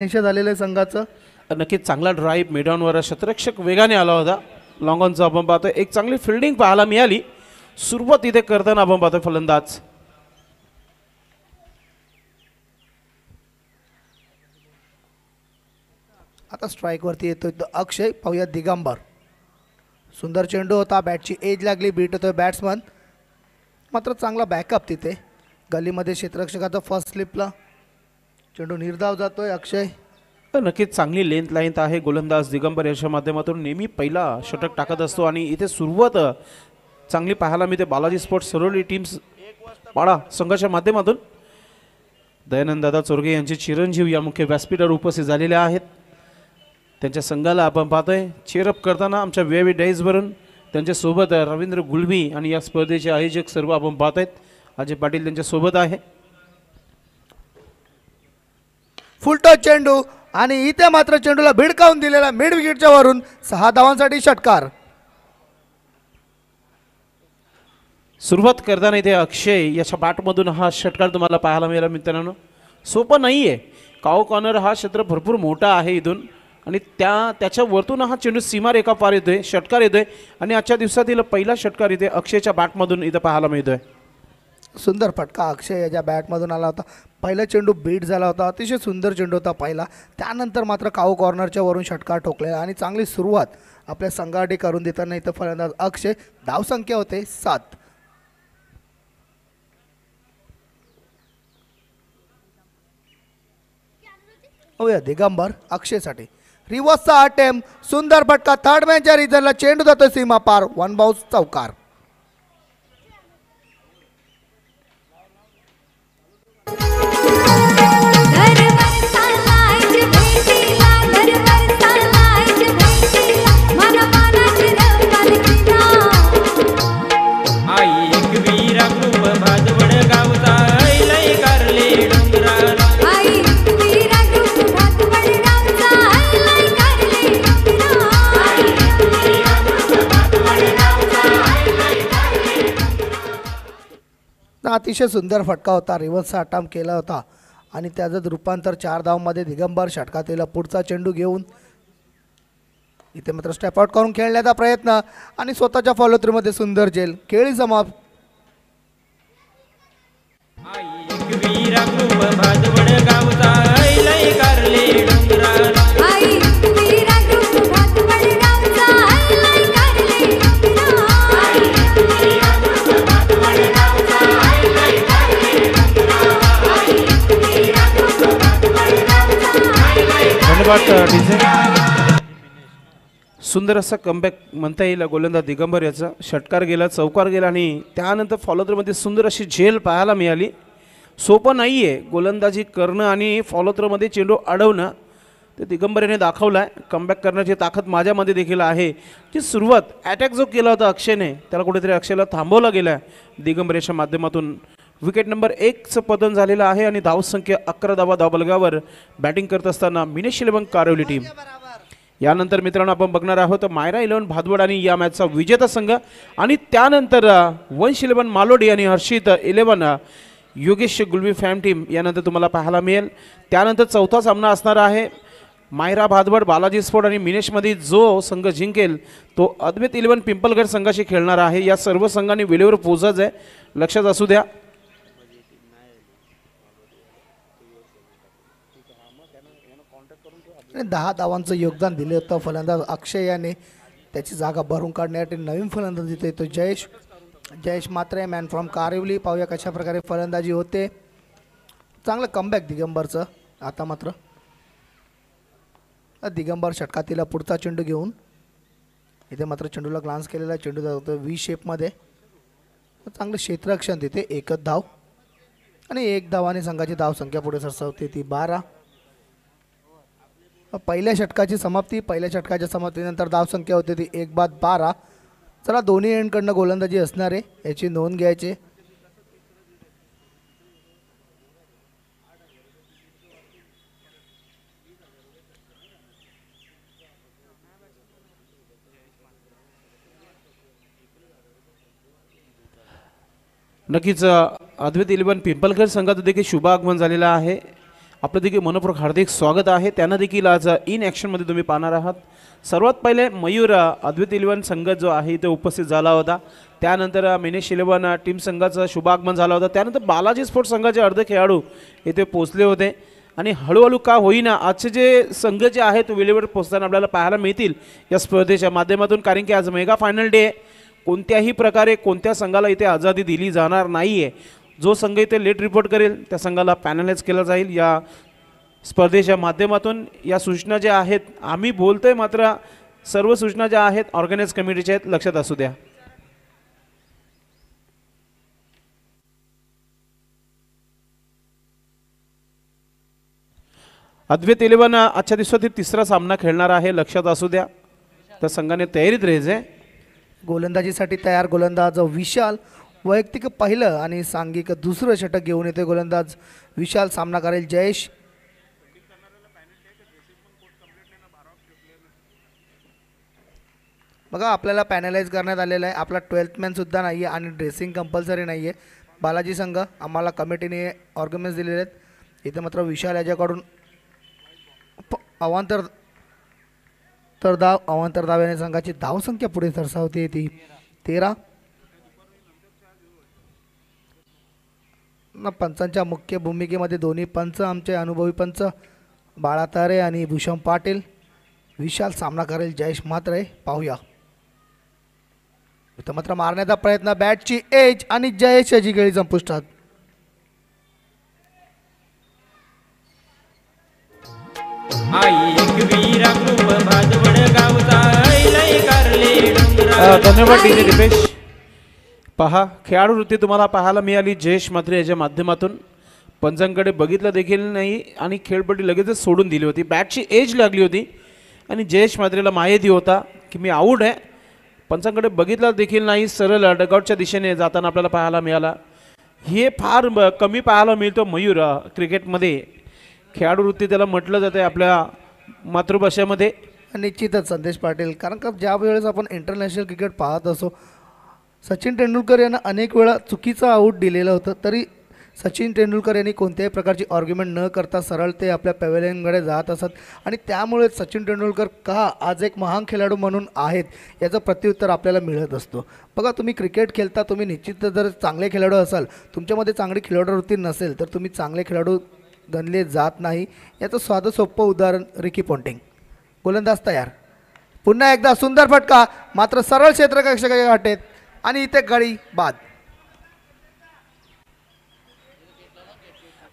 निश्चित झालेलं आहे संघाचं. नक्कीच चांगला ड्राईव्ह मिडॉनवर क्षेत्ररक्षक वेगाने आला होता. लॉंग ऑनचा आपण पाहतोय एक चांगली फिल्डिंग पाहायला मिळाली. सुरुवात इथे करताना आपण पाहतोय फलंदाज आता स्ट्राईकवरती येतोय तो अक्षय. पाहूया दिगंबर. सुंदर चेंडू होता, बॅटची एज लागली, बीट होतोय बॅट्समन. मात्र चांगला बॅकअप तिथे गलीमध्ये क्षेत्ररक्षकाचा फर्स्ट स्लिपला चेंडू निर्धाव जातोय. अक्षय नक्कीच चांगली लेंथ लाईन आहे. गोलंदाज दिगंबर याच्या माध्यमातून नेहमी पहिला षटक टाकत असतो आणि इथे सुरुवात चांगली पाहायला मिळते. बालाजी स्पोर्ट्स सरोली टीम्स पाडा संघाच्या माध्यमातून दयानंद दादा चोरगे यांचे चिरंजीव या मुख्य व्यासपीठावर उपस्थित झालेले आहेत. त्यांच्या संघाला आपण पाहतोय चेअरअप करताना आमच्या वेवी डाईजवरून त्यांच्यासोबत रवींद्र गुलबी आणि या स्पर्धेचे आयोजक सर्व आपण पाहत आहेत. अजय पाटील त्यांच्यासोबत आहे. फुलटॉस चेंडू आणि इथे मात्र चेंडूला भिडकावून दिलेला मिड विकेटच्या वरून 6 धावांसाठी षटकार. सुरुवात करताना इथे अक्षय याच्या बॅटमधून हा षटकार तुम्हाला पाहायला मिळाला. मित्रांनो सोपं नाही आहे. काओ कॉर्नर हा क्षेत्र भरपूर मोठा आहे इथून आणि त्याच्या वरतून हा चेंडू सीमारेखा पार येतोय, षटकार येतोय आणि आजच्या दिवसातील पहिला षटकार इथे अक्षयच्या बॅटमधून इथं पाहायला मिळतोय. सुंदर फटका अक्षय याच्या बॅटमधून आला होता. पहिला चेंडू बीट झाला होता, अतिशय सुंदर चेंडू होता पहिला. त्यानंतर मात्र काऊ कॉर्नरच्या वरून षटकार ठोकलेला आणि चांगली सुरुवात आपल्या संघासाठी करून देताना इथं फलंदाज अक्षय. धावसंख्या होते 7. होऊया दिगंबर अक्षयसाठी रिवर्सचा अटेम्प्ट. सुंदर फटका थर्ड मॅनच्या रिझनला चेंडू जातो सीमा पार. 1 बाउन्स चौकार. अतिशय सुंदर फटका होता. रिव्हर्सचा अटेम्प्ट केला होता आणि त्याचं रूपांतर 4 धावांमध्ये दिगंबर षटकातील पुढचा चेंडू घेऊन इथे मात्र स्टेप आउट करून खेळण्याचा प्रयत्न आणि स्वतःच्या फॉलो थ्रूमध्ये सुंदर जेल. खेळी समाप्त. सुंदर असा कमबॅक म्हणता येईल गोलंदाज दिगंबर याचा. षटकार गेला, चौकार गेला आणि त्यानंतर फॉलोथ्रोमध्ये सुंदर अशी झेल पाहायला मिळाली. सोपं नाही आहे गोलंदाजी करणं आणि फॉलोथ्रोमध्ये चेंडू अडवणं. ते दिगंबर याने दाखवलं आहे. कमबॅक करण्याची ताकद माझ्यामध्ये देखील आहे. जी सुरुवात अटॅक जो केला होता अक्षयने त्याला कुठेतरी अक्षयला थांबवला गेला आहे दिगंबर याच्या माध्यमातून. विकेट नंबर 1चं पतन झालेलं आहे आणि धावसंख्या 11 धावा धावबलगावर बॅटिंग करत असताना मिनेश 11 कारिवली टीम. यानंतर मित्रांनो आपण बघणार आहोत मायरा 11 भादवड आणि या मॅचचा विजेता संघ आणि त्यानंतर वंश 11 मालोडी आणि हर्षित 11 योगेश गुलबी फॅम टीम यानंतर तुम्हाला पाहायला मिळेल. त्यानंतर चौथा सामना असणार आहे मायरा भादवड बालाजी स्पोर्ट आणि मिनेशमध्ये जो संघ जिंकेल तो अद्वैत 11 पिंपलगड संघाशी खेळणार आहे. या सर्व संघांनी वेळेवर पोहोचायचं आहे, लक्षात असू द्या. आणि 10 धावांचं योगदान दिले होतं फलंदाज अक्षय याने. त्याची जागा भरून काढण्यासाठी नवीन फलंदाज इथे येतो जयेश मात्रे मॅन फ्रॉम कारिवली. पाहूया कशा प्रकारे फलंदाजी होते. चांगलं कमबॅक दिगंबरचं. आता मात्र दिगंबर षटकातील पुढचा चेंडू घेऊन इथे मात्र चेंडूला ग्लान्स केलेला चेंडू जातो व्ही शेपमध्ये. चांगलं क्षेत्ररक्षण तिथे. 1च धाव आणि 1 धावाने संघाची धावसंख्या पुढे सरसावते ती 12. पहिल्या षटकाची समाप्ती. पहिल्या षटकाच्या समाप्तीनंतर धावसंख्या होते ती 1 बाद 12. चला दोन्ही एंडकडनं गोलंदाजी असणार आहे याची नोंद घ्यायची. नक्कीच अद्वैत 11 पिंपलकर संघात देखील शुभ आगमन झालेलं आहे. आपलं देखील मनपूर्वक हार्दिक स्वागत आहे. त्यांना देखील आज इन ॲक्शनमध्ये तुम्ही पाहणार आहात. सर्वात पहिले मयूर अद्वैत इलेव्हन संघ जो आहे इथे उपस्थित झाला होता. त्यानंतर मिनेश इलेव्हन टीम संघाचं शुभागमन झालं होतं. त्यानंतर बालाजी स्पोर्ट्स संघाचे अर्धे खेळाडू इथे पोचले होते आणि हळूहळू का होईना आजचे जे संघ जे आहेत वेळेवर पोचताना आपल्याला पाहायला मिळतील या स्पर्धेच्या माध्यमातून. कारण की आज मेगा फायनल डे आहे. कोणत्याही प्रकारे कोणत्या संघाला इथे आझादी दिली जाणार नाही आहे. जो संघ इथे लेट रिपोर्ट करेल त्या संघाला पॅनलाइज केलं जाईल या स्पर्धेच्या माध्यमातून. या सूचना ज्या आहेत आम्ही बोलतोय मात्र सर्व सूचना ज्या आहेत ऑर्गनाइज कमिटीच्या आहेत, लक्षात असू द्या. अद्वैत इलेव्हन आजच्या दिवसातील तिसरा सामना खेळणार आहे, लक्षात असू द्या. त्या संघाने तयारीत राहायचे. गोलंदाजीसाठी तयार गोलंदाज विशाल वैयक्तिक पहिलं आणि सांघिक दुसरं षटक घेऊन येते गोलंदाज विशाल. सामना करेल जयेश. बघा आपल्याला पॅनलाइज करण्यात आलेलं आहे. आपला 12th मॅन सुद्धा नाही आहे आणि ड्रेसिंग कंपल्सरी नाही आहे. बालाजी संघ आम्हाला कमिटीने ऑर्गनाइज दिलेले आहेत. इथे मात्र विशाल याच्याकडून अवांतर धाव्याने संघाची धावसंख्या पुढे सरसावते ती 13. पंचांच्या मुख्य भूमिकेमध्ये दोन्ही पंच आमचे अनुभवी पंच बाळा तारे आणि भूषण पाटील. विशाल सामना करेल जयेश म्हात्रे. पाहूया इथं मात्र मारण्याचा प्रयत्न, बॅटची एज आणि जयेश याची गळी संपुष्टात. धन्यवाद डीजे दिपेश. पहा खेळाडू वृत्ती तुम्हाला पाहायला मिळाली जयेश म्हात्रे याच्या माध्यमातून. पंचांकडे बघितलं देखील नाही आणि खेळपट्टी लगेचच सोडून दिली होती. बॅटची एज लागली होती आणि जयेश म्हात्रेला माहिती होता की मी आऊट आहे. पंचांकडे बघितलं देखील नाही, सरळ डगआउटच्या दिशेने जाताना आपल्याला पाहायला मिळाला. हे फार कमी पाहायला मिळतं मयूर क्रिकेटमध्ये. खेळाडू वृत्ती त्याला म्हटलं जाते आपल्या मातृभाषेमध्ये. निश्चितच संदेश पाटील, कारण का ज्या वेळेस आपण इंटरनॅशनल क्रिकेट पाहत असो, सचिन तेंडुलकर यांना अनेक वेळा चुकीचं आऊट दिलेलं होतं, तरी सचिन तेंडुलकर यांनी कोणत्याही प्रकारची आर्ग्युमेंट न करता सरळ ते आपल्या पॅव्हेलियनकडे जात असत. आणि त्यामुळे सचिन तेंडुलकर का आज एक महान खेळाडू म्हणून आहेत याचं प्रत्युत्तर आपल्याला मिळत असतो. बघा तुम्ही क्रिकेट खेळता, तुम्ही निश्चित जर चांगले खेळाडू असाल, तुमच्यामध्ये चांगली खेळाडू वृत्ती नसेल तर तुम्ही चांगले खेळाडू गणले जात नाही. याचं साधं सोपं उदाहरण रिकी पॉन्टिंग. गोलंदाज तयार. पुन्हा एकदा सुंदर फटका, मात्र सरळ क्षेत्ररक्षकाच्या गाठीत आणि इथे गडी बाद.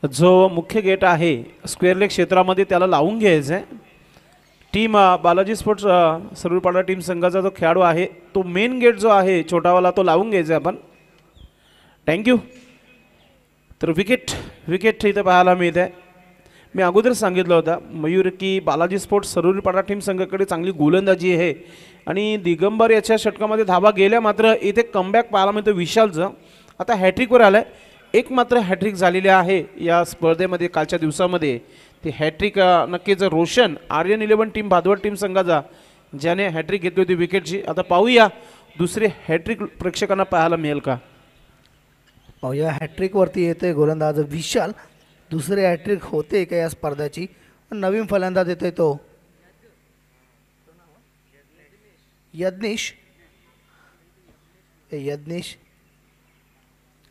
जो मुख्य गेट आहे स्क्वेअर लेग क्षेत्रामध्ये त्याला लावून घ्यायचं आहे. टीम बालाजी स्पोर्ट्स सर्वपाडा टीम संघाचा जो खेळाडू आहे तो मेन गेट जो आहे छोटावाला तो लावून घ्यायचा आहे आपण. थँक्यू. तर विकेट इथं पाहायला मिळत आहे. मी अगोदर सांगितलं होतं मयूर की बालाजी स्पोर्ट्स सर्वपाडा टीम संघाकडे चांगली गोलंदाजी आहे आणि दिगंबर याच्या षटकामध्ये धावा गेल्या, मात्र इथे कमबॅक पाहायला मिळतं विशालचं. आता हॅट्रिकवर आलं आहे. एक मात्र हॅट्रिक झालेली आहे या स्पर्धेमध्ये कालच्या दिवसामध्ये. ती हॅट्रिक नक्कीच Roshan Aryan eleven team Bhadwad team संघाचा ज्याने हॅट्रिक घेतली होती विकेटची. आता पाहूया दुसरी हॅट्रिक प्रेक्षकांना पाहायला मिळेल का. पाहूया हॅट्रिकवरती येतोय गोलंदाज विशाल. दुसरी हॅट्रिक होते का या स्पर्धेची. नवीन फलंदाज येतोय तो यज्ञेश.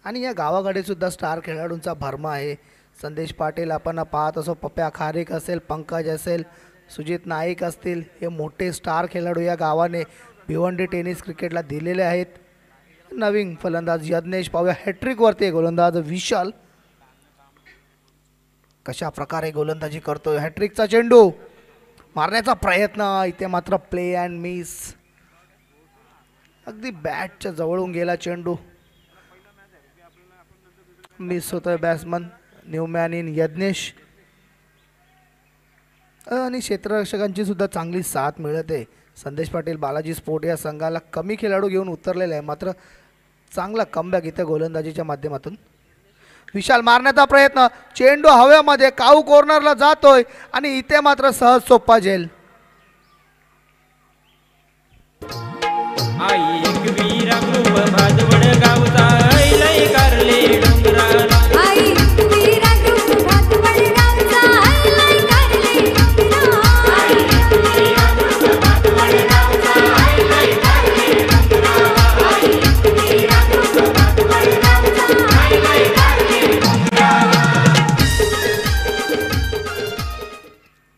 आणि या गावाकडे सुद्धा स्टार खेळाडूंचा भरमा आहे. संदेश पाटील आपण पाहत असो, पप्प्या खारेक असेल, पंकज असेल, सुजित नाईक असतील, हे मोठे स्टार खेळाडू या गावाने भिवंडी टेनिस क्रिकेटला दिलेले आहेत. नवीन फलंदाज यज्ञेश. पाहूया हॅट्रिकवरती गोलंदाज विशाल कशा प्रकारे गोलंदाजी करतोय. हॅट्रिकचा चेंडू मारण्याचा प्रयत्न, इथे मात्र प्ले अँड मिस. अगदी बॅटच्या जवळून गेला चेंडू, मिस होतोय बॅट्समन. Newman in Yagnesh. आणि क्षेत्ररक्षकांची सुद्धा चांगली साथ मिळत आहे. संदेश पाटील बालाजी स्पोर्ट या संघाला कमी खेळाडू घेऊन उतरलेले आहे, मात्र चांगला कमबॅक इथे गोलंदाजीच्या माध्यमातून. विशाल मारण्याचा प्रयत्न, चेंडू हवेमध्ये काऊ कॉर्नरला जातोय आणि इथे मात्र सहज सोपा झेल.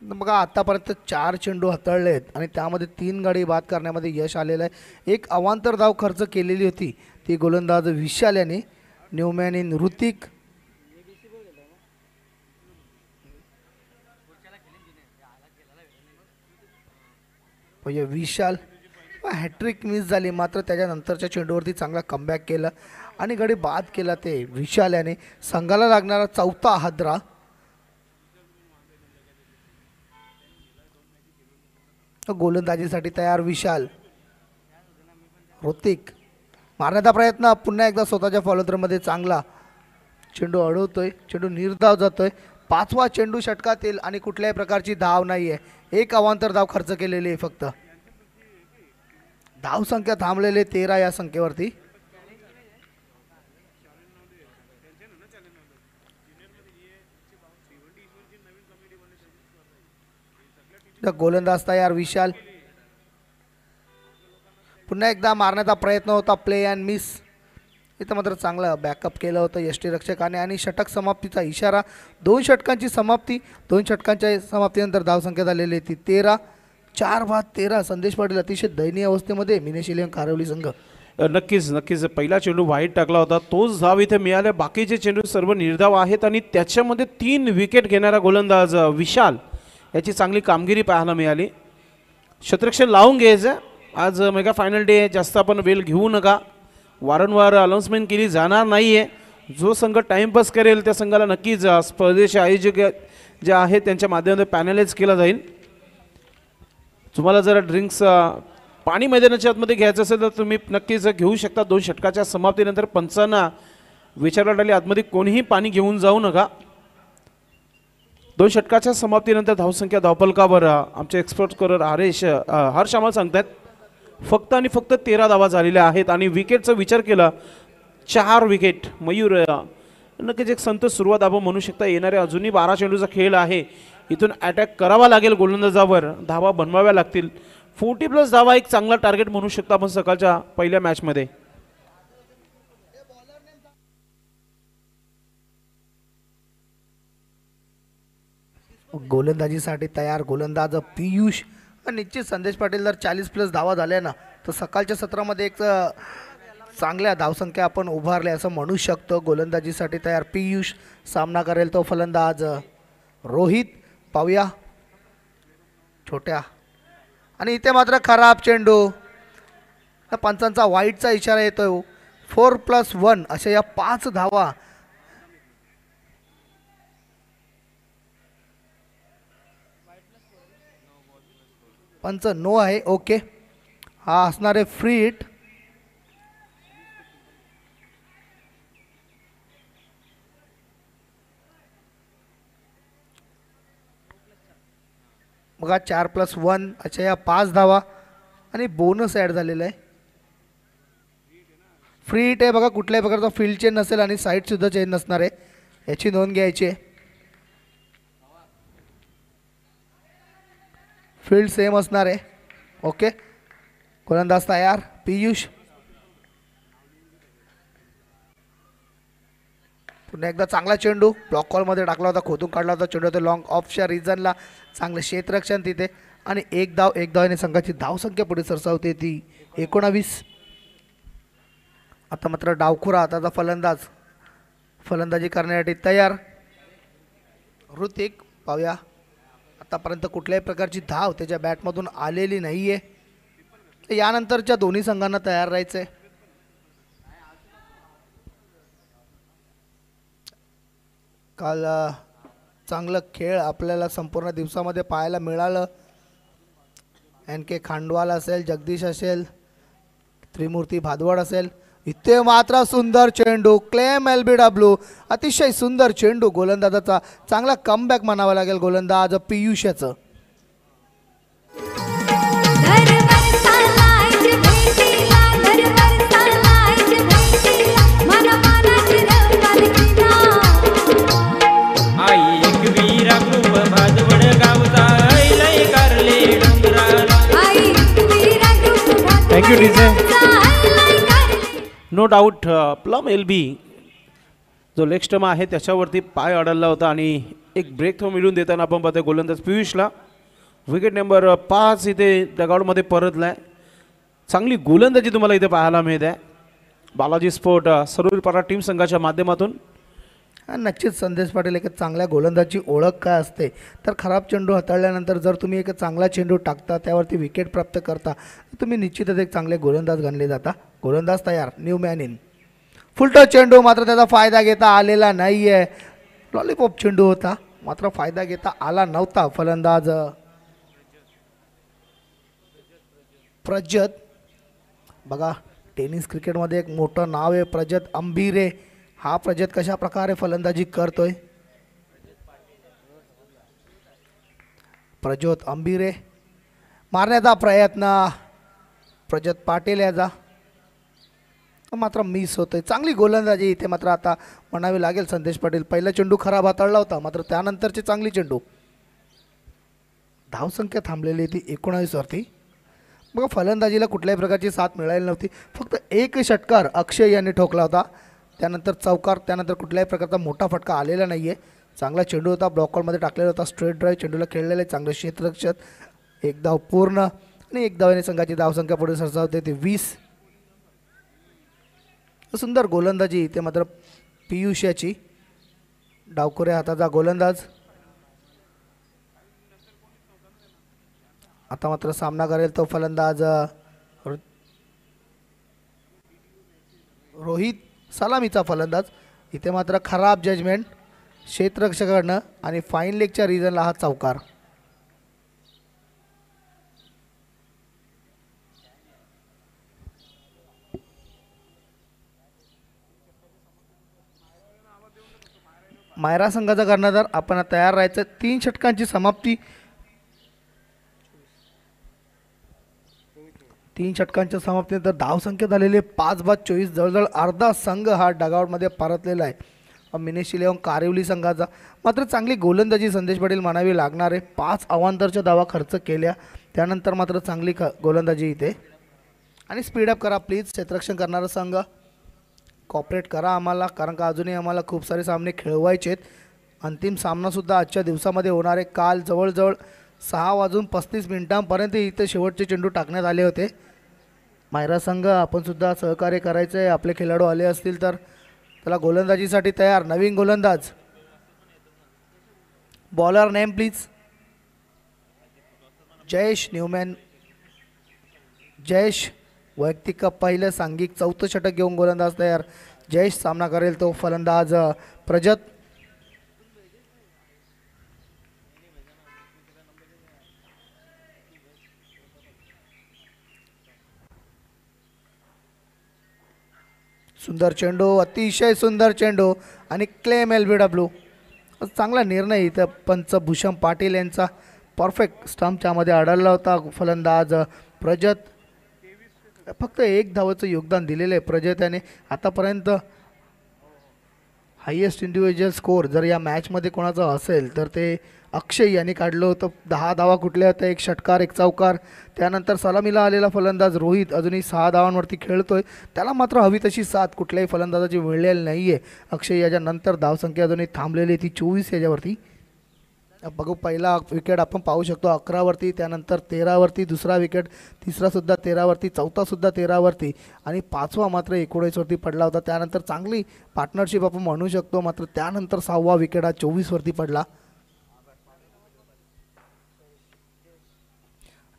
बघा आतापर्यंत 4 चेंडू हाताळलेत आणि त्यामध्ये 3 गडी बाद करण्यामध्ये यश आलेलं आहे. एक अवांतर धाव खर्च केलेली होती ती गोलंदाज विशाल याने. न्यूमॅन इन ऋतिक, म्हणजे विशाल हॅट्रिक मिस झाली, मात्र त्याच्यानंतरच्या चेंडूवरती चांगला कमबॅक केला आणि गडी बाद केला ते विशाल याने. संघाला लागणारा 4था हादरा. गोलंदाजीसाठी तयार विशाल. ऋतिक मारण्याचा प्रयत्न, पुन्हा एकदा स्वतःच्या फॉलोथ्रोमध्ये चांगला चेंडू अडवतोय, चेंडू निर्धाव जातोय. 5वा चेंडू षटकात येईल आणि कुठल्याही प्रकारची धाव नाही आहे. एक अवांतर धाव खर्च केलेली आहे फक्त. धाव संख्या थांबलेले 13 या संख्येवरती. गोलंदाज तयार विशाल. पुन्हा एकदा मारण्याचा प्रयत्न होता, प्ले अँड मिस. इथं मात्र चांगलं बॅकअप केलं होतं यष्टीरक्षकाने आणि षटक समाप्तीचा इशारा. 2 षटकांची समाप्ती. 2 षटकांच्या समाप्तीनंतर धावसंख्या झालेली ती 13. 4/13. संदेश पाटील अतिशय दयनीय अवस्थेमध्ये मिनेशिलियन कारवली संघ. नक्कीच पहिला चेंडू वाईट टाकला होता, तोच धाव इथे मिळाले. बाकीचे चेंडू सर्व निर्धाव आहेत आणि त्याच्यामध्ये 3 विकेट घेणारा गोलंदाज विशाल याची चांगली कामगिरी पाहायला मिळाली. क्षेत्ररक्षण लावून घ्यायचं. आज मेगा फायनल डे आहे, जास्त आपण वेळ घेऊ नका. वारंवार अनाऊन्समेंट केली जाणार नाही आहे. जो संघ टाईमपास करेल त्या संघाला नक्कीच स्पर्धेचे आयोजक जे आहेत त्यांच्या माध्यमातून पॅनलाइज केला जाईल. तुम्हाला जर ड्रिंक्स पाणी मैदानाच्या आतमध्ये घ्यायचं असेल तर तुम्ही नक्कीच घेऊ शकता. 2 षटकाच्या समाप्तीनंतर पंचांना विचारण्यात आले आतमध्ये कोणीही पाणी घेऊन जाऊ नका. 2 षटकाच्या समाप्तीनंतर धावसंख्या धावपलकावर आमचे एक्सपर्ट स्कोरर हर्ष आम्हाला सांगतात फक्त आणि फक्त 13 धावा झालेल्या आहेत आणि विकेटचा विचार केला 4 विकेट. मयूर नक्कीच एक संत सुरुवात आपण म्हणू शकता. येणाऱ्या अजूनही 12 चेंडूचा खेळ आहे. इथून अटॅक करावा लागेल गोलंदाजावर, धावा बनवाव्या लागतील. 40+ धावा एक चांगला टार्गेट म्हणू शकता आपण सकाळच्या पहिल्या मॅचमध्ये. गोलंदाजीसाठी तयार गोलंदाज पियुष. निश्चित संदेश पाटील जर 40+ धावा झाल्या ना तर सकाळच्या सत्रामध्ये एक चांगल्या धावसंख्या आपण उभारल्या असं म्हणू शकतो. गोलंदाजीसाठी तयार पियुष. सामना करेल तो फलंदाज रोहित. पाहूया छोट्या. आणि इथे मात्र खराब चेंडू. पंचांचा वाईटचा इशारा येतोय. 4+1 अशा या 5 धावा. पंच नो आहे. ओके, हा असणार आहे फ्री हिट. बघा 4+1 अच्छा या 5 धावा आणि बोनस ॲड झालेला आहे. फ्री हिट आहे बघा. कुठल्याही प्रकारचा फील्ड चेंज नसेल आणि साईडसुद्धा चेंज नसणार आहे, याची नोंद घ्यायची आहे. फील्ड सेम असणार आहे. ओके, गोलंदाज तयार पियुष. पुन्हा एकदा चांगला चेंडू ब्लॉक कॉलमध्ये टाकला होता, खोदून काढला होता चेंडू होता लॉंग ऑफच्या रिजनला. चांगलं क्षेत्ररक्षण तिथे आणि एक धावाने संघाची धावसंख्या पुढे सरसावते ती 19. आता मात्र डावखुरा हाताचा फलंदाज फलंदाजी करण्यासाठी तयार ऋतिक. पाहूया आतापर्यंत कुठल्याही प्रकारची धाव त्याच्या बॅटमधून आलेली नाही आहे. यानंतरच्या दोन्ही संघांना तयार राहायचं आहे. काल चांगलं खेळ आपल्याला संपूर्ण दिवसामध्ये पाहायला मिळालं. NK खांडवाल असेल, जगदीश असेल, त्रिमूर्ती भादवड असेल. इथे मात्र सुंदर चेंडू क्लेम LBW. अतिशय सुंदर चेंडू. गोलंदाजाचा चांगला कमबॅक म्हणावा लागेल गोलंदाज पियुषाचं. Thank you DJ. No doubt plumb LB जो लेग स्टंप आहे त्याच्यावरती पाय अडवला होता आणि एक ब्रेक थ्रो मिळवून देताना आपण पाहतोय गोलंदाज पियुषला. विकेट नंबर 5 इथे डगआउटमध्ये परतलाय. चांगली गोलंदाजी तुम्हाला इथे पाहायला मिळत आहे बालाजी स्पोर्ट सरोलीपाडा टीम संघाच्या माध्यमातून. नक्कीच संदेश पाटील, एक चांगल्या गोलंदाजी ओळख काय असते तर खराब चेंडू हाताळल्यानंतर जर तुम्ही एक चांगला चेंडू टाकता त्यावरती विकेट प्राप्त करता तर तुम्ही निश्चितच एक चांगले गोलंदाज गणले जाता. गोलंदाज तयार, न्यू मॅन इन. फुलटॉस चेंडू मात्र त्याचा फायदा घेता आलेला नाही आहे. लॉलीपॉप चेंडू होता मात्र फायदा घेता आला नव्हता. फलंदाज प्रजत, बघा टेनिस क्रिकेटमध्ये एक मोठं नाव आहे प्रजत अंबिरे. हा प्रजत कशा प्रकारे फलंदाजी करतोय. प्रजोत अंबिरे मारण्याचा प्रयत्न, प्रजत पाटील याचा मात्र मिस होतोय. चांगली गोलंदाजी इथे मात्र आता म्हणावी लागेल संदेश पाटील. पहिला चेंडू खराब हाताळला होता मात्र त्यानंतरची चांगली चेंडू. धावसंख्या थांबलेली ती 19 वरती. बघा फलंदाजीला कुठल्याही प्रकारची साथ मिळाली नव्हती. फक्त एक षटकार अक्षय यांनी ठोकला होता, त्यानंतर चौकार, त्यानंतर कुठल्याही प्रकारचा मोठा फटका आलेला नाही आहे. चांगला चेंडू होता, ब्लॉकआउटमध्ये टाकलेला होता. स्ट्रेट ड्राईव्ह चेंडूला खेळलेलं आहे. चांगलं क्षेत्ररक्षक, एक धाव पूर्ण आणि एक धावाने संघाची धावसंख्या पुढे सरसावते ती 20. सुंदर गोलंदाजी इथे मात्र पियुष याची. डावखुरे हाताचा गोलंदाज. आता मात्र सामना करेल तो फलंदाज रोहित, सलामीचा फलंदाज. इथे मात्र खराब जजमेंट क्षेत्ररक्षकाकडनं आणि फाईन लेगच्या रिजनला हा चौकार. मायरा संघाचा कर्णधार आपण तयार राहायचं. 3 षटकांची समाप्ती. 3 षटकांच्या समाप्तीनंतर धावसंख्या झालेली 5/24. जवळजवळ अर्धा संघ हा डगआउटमध्ये परतलेला आहे. मिनेश इलेव्हन कारिवली संघाचा. मात्र चांगली गोलंदाजी संदेश पाटील म्हणावी लागणार आहे. 5 अवांतरच्या धावा खर्च केल्या त्यानंतर मात्र चांगली गोलंदाजी इथे. आणि स्पीडअप करा प्लीज. क्षेत्ररक्षण करणारा संघ कॉपरेट करा आम्हाला, कारण का अजूनही आम्हाला खूप सारे सामने खेळवायचे आहेत. अंतिम सामनासुद्धा आजच्या दिवसामध्ये होणार आहे. काल जवळजवळ 6:35 इथे शेवटचे चेंडू टाकण्यात आले होते. मायरा संघ आपण सुद्धा सहकार्य करायचं आहे. आपले खेळाडू आले असतील तर त्याला गोलंदाजीसाठी तयार. नवीन गोलंदाज. Bowler name please. Jayesh, Newman Jayesh. वैयक्तिक पहिलं सांघिक 4थं षटक घेऊन गोलंदाज तयार. जयेश सामना करेल तो फलंदाज प्रजत. सुंदर चेंडू, अतिशय सुंदर चेंडू आणि क्लेम LBW. चांगला निर्णय इथं पंच भूषण पाटील यांचा. परफेक्ट स्टंपच्यामध्ये आढळला होता. फलंदाज प्रजत. फक्त 1 धावाचं योगदान दिलेलं आहे प्रजत याने आतापर्यंत. हायेस्ट इंडिव्हिज्युअल स्कोअर जर या मॅचमध्ये कोणाचा असेल तर ते अक्षय यांनी काढलं होतं. 10 धावा कुठल्या होत्या, 1 षटकार 1 चौकार. त्यानंतर सलामीला आलेला फलंदाज रोहित अजूनही 6 धावांवरती खेळतोय. त्याला मात्र हवी तशी साथ कुठल्याही फलंदाजाची मिळलेली नाही आहे. अक्षय याच्यानंतर धावसंख्या अजूनही थांबलेली ती 24 याच्यावरती. बघू पहिला विकेट आपण पाहू शकतो 11 वरती, त्यानंतर 13 वरती दुसरा विकेट, तिसरासुद्धा 13 वरती, चौथासुद्धा 13 वरती आणि 5वा मात्र 19 वरती पडला होता. त्यानंतर चांगली पार्टनरशिप आपण म्हणू शकतो. मात्र त्यानंतर 6वा विकेट हा 24 वरती पडला.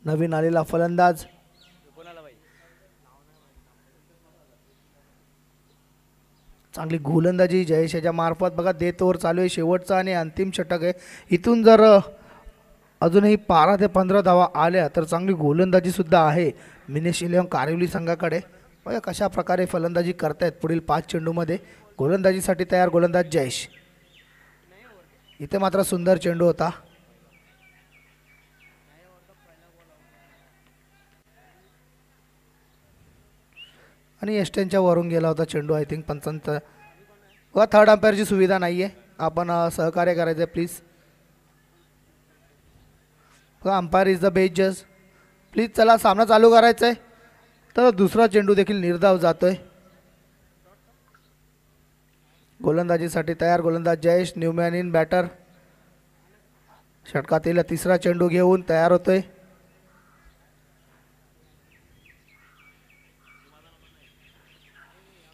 नवीन आलेला फलंदाज चांगली गोलंदाजी जयेश याच्या मार्फत. बघा डेथ ओव्हर चालू आहे, शेवटचा आणि अंतिम षटक आहे. इथून जर अजूनही 12 ते 15 धावा आल्या तर चांगली गोलंदाजीसुद्धा आहे मिनेश इलेव्हन कारिवली संघाकडे. बघा कशा प्रकारे फलंदाजी करतायत. पुढील 5 चेंडूमध्ये गोलंदाजीसाठी तयार गोलंदाज जयेश. इथे मात्र सुंदर चेंडू होता. आणि एस्टेनच्या वरून गेला होता चेंडू. आय थिंक पंचांचं व थर्ड अंपायरची सुविधा नाही आहे. आपण सहकार्य करायचं आहे please. Umpire is the best जज प्लीज. चला सामना चालू करायचा आहे. तर दुसरा चेंडू देखील निर्धाव जातोय. गोलंदाजीसाठी तयार गोलंदाज जयेश. New man in batter. षटकातील तिसरा चेंडू घेऊन तयार होतोय.